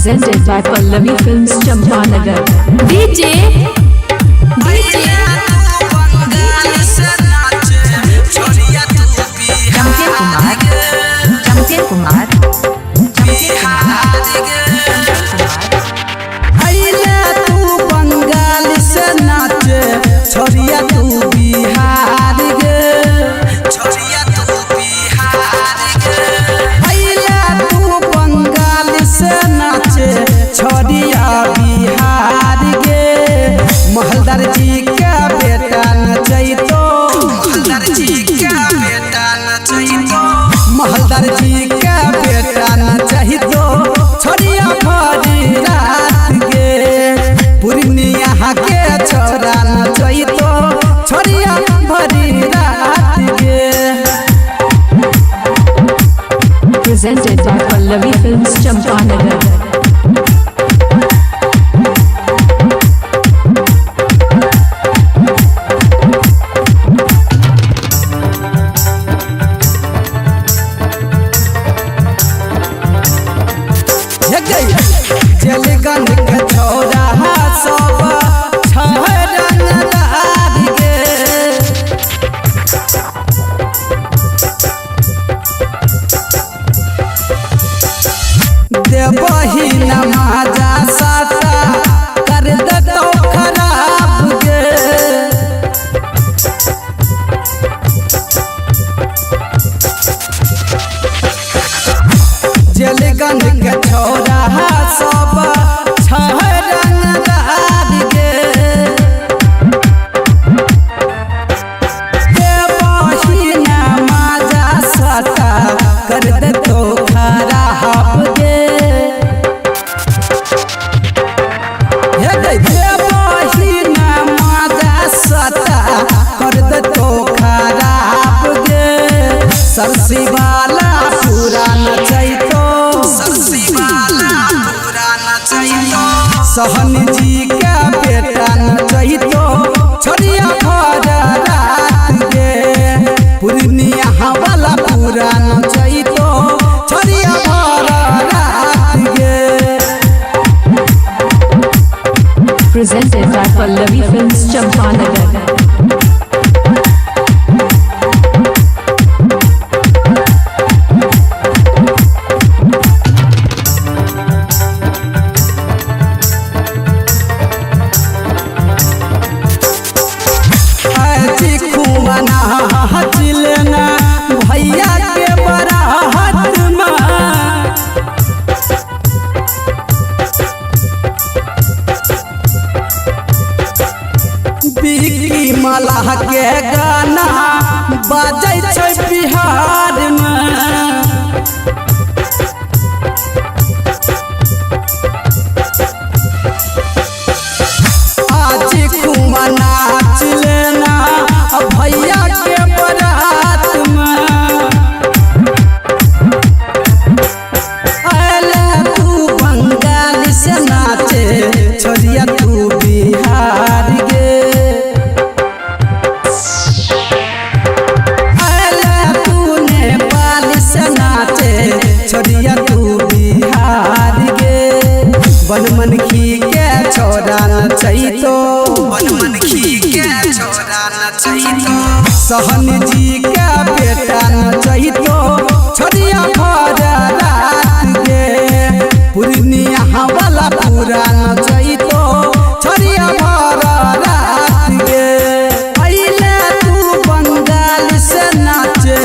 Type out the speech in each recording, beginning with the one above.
Presented by Pallavi Films, Champanagar. DJ Kumar. छोरिया तू बिहार गे छोरिया तू बिहार गे भैया तू बंगाल से नाचे छोरिया बिहार गे महलदार जी का बेटा नचैतो महलदार जी का बेटा नचैतो महलदार जी का बेटा नचैतो छोरिया भरी रात गे पूर्णिया के छोरा नचैतो छोरिया भरी रात गे। Presented by Pallavi Films, Champanagar. जलगन के छोरा सब छरंगदार गे देवही नमाजा साता कर दो खराब गे जलगन के छोरा सब छरंगदार गे देवही नमाजा साता कर दो खराब गे देवही नमाजा साता कर दो खराब गे सरसी वाला पूरा नचैतो सरसी वाला पूरा नचैतो सहन जी का बेटा नचैतो छोरिया भर रात गे पूर्णिया वाला पूरा नचैतो छोरिया भर रात गे। Presented by Pallavi Films, Champanagar. भैया के बरात में बिकी मलाह के गाना बाजै छै बिहार में आज खुमा नाच लेना भैया के बरात में अले तू बंगाल से नाचे छोरिया तू बिहार गे अले तू नेपाल से नाचे छोरिया तू बिहार गे बनमनखी के छोरा नचैतो बनमनखी के छोरा नचैतो सहन जी का बेटा नचैतो छोरिया भर रात गे पूर्णिया वाला पूरा नचैतो छोरिया भर रात गे अइले तू बंगाल से नाचे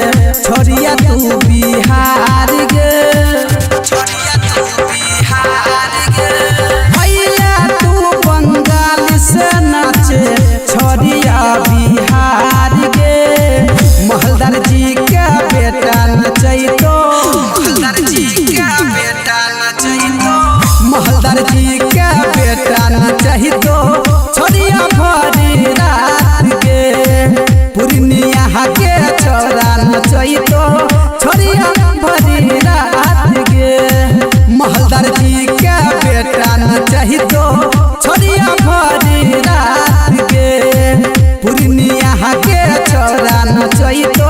छोरिया तू बिहार गे छोरिया तू बिहार गे अइले तू बंगाल से नाचे छोरिया बिहार गे महलदार जी का बेटा नचैतो महलदार जी का बेटा नचैतो महलदार जी का बेटा नचैतो छोरिया भरी रात गे पूर्णिया के छोरा नचैतो छोरिया भरी रात गे महलदार जी का बेटा नचैतो छोरिया भरी रात गे पूर्णिया के छोरा नचैतो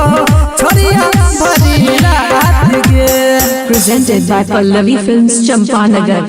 छोरिया भरी रात गे। Presented by Pallavi Films, Champanagar.